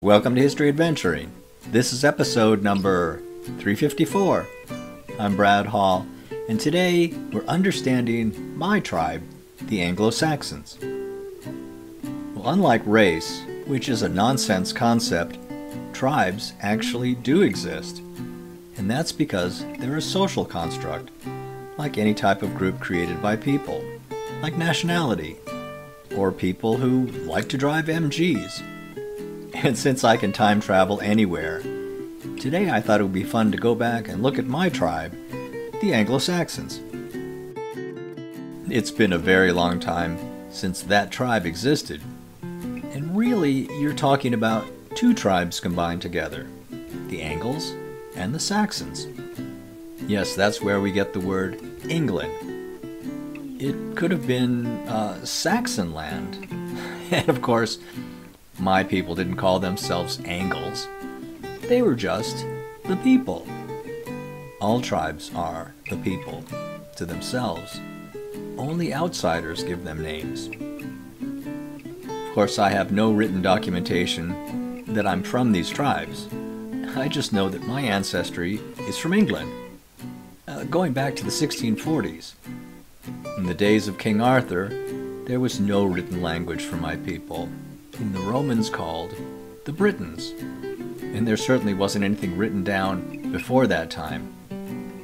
Welcome to History Adventuring. This is episode number 354. I'm Brad Hall, and today we're understanding my tribe, the Anglo-Saxons. Well, unlike race, which is a nonsense concept, tribes actually do exist. And that's because they're a social construct, like any type of group created by people, like nationality, or people who like to drive MGs. And since I can time travel anywhere, today I thought it would be fun to go back and look at my tribe, the Anglo-Saxons. It's been a very long time since that tribe existed. And really, you're talking about two tribes combined together, the Angles and the Saxons. Yes, that's where we get the word England. It could have been Saxon land. And of course, my people didn't call themselves Angles. They were just the people. All tribes are the people to themselves. Only outsiders give them names. Of course, I have no written documentation that I'm from these tribes. I just know that my ancestry is from England, going back to the 1640s. In the days of King Arthur, there was no written language for my people, whom the Romans called the Britons. And there certainly wasn't anything written down before that time.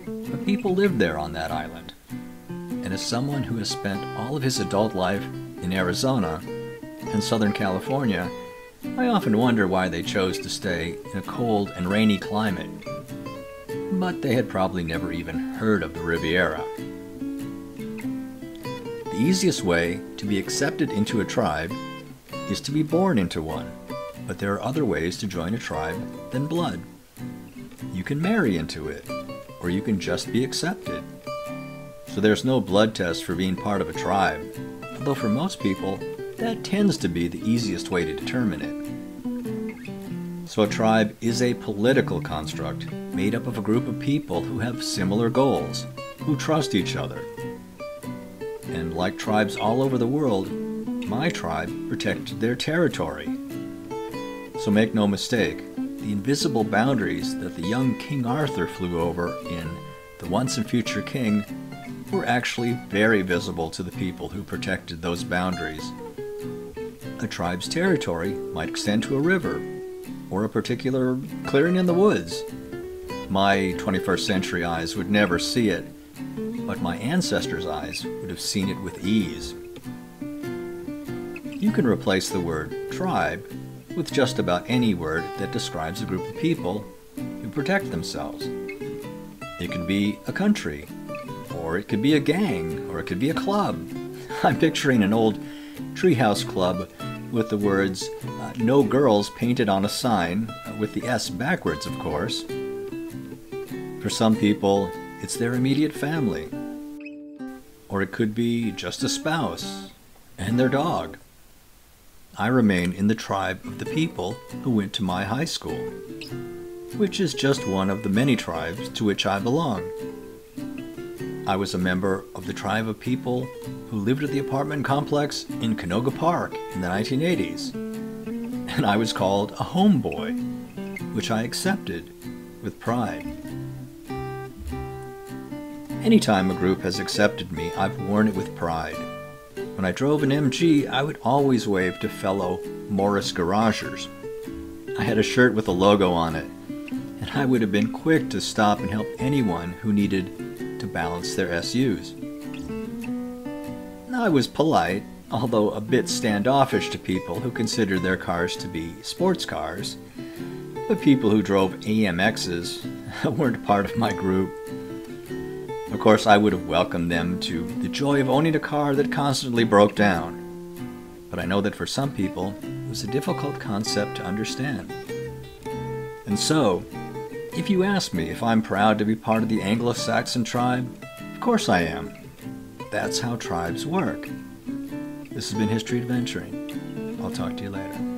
But people lived there on that island. And as someone who has spent all of his adult life in Arizona and Southern California, I often wonder why they chose to stay in a cold and rainy climate. But they had probably never even heard of the Riviera. The easiest way to be accepted into a tribe is to be born into one, but there are other ways to join a tribe than blood. You can marry into it, or you can just be accepted. So there's no blood test for being part of a tribe, although for most people, that tends to be the easiest way to determine it. So a tribe is a political construct made up of a group of people who have similar goals, who trust each other. And like tribes all over the world, my tribe protected their territory. So make no mistake, the invisible boundaries that the young King Arthur flew over in The Once and Future King were actually very visible to the people who protected those boundaries. A tribe's territory might extend to a river, or a particular clearing in the woods. My 21st century eyes would never see it, but my ancestors' eyes would have seen it with ease. You can replace the word tribe with just about any word that describes a group of people who protect themselves. It could be a country, or it could be a gang, or it could be a club. I'm picturing an old treehouse club with the words, no girls painted on a sign, with the S backwards, of course. For some people, it's their immediate family. Or it could be just a spouse and their dog. I remain in the tribe of the people who went to my high school, which is just one of the many tribes to which I belong. I was a member of the tribe of people who lived at the apartment complex in Canoga Park in the 1980s, and I was called a homeboy, which I accepted with pride. Anytime a group has accepted me, I've worn it with pride. When I drove an MG, I would always wave to fellow Morris Garagers. I had a shirt with a logo on it, and I would have been quick to stop and help anyone who needed to balance their SUs. I was polite, although a bit standoffish to people who considered their cars to be sports cars, but people who drove AMXs weren't part of my group. Of course, I would have welcomed them to the joy of owning a car that constantly broke down. But I know that for some people, it was a difficult concept to understand. And so, if you ask me if I'm proud to be part of the Anglo-Saxon tribe, of course I am. That's how tribes work. This has been History Adventuring. I'll talk to you later.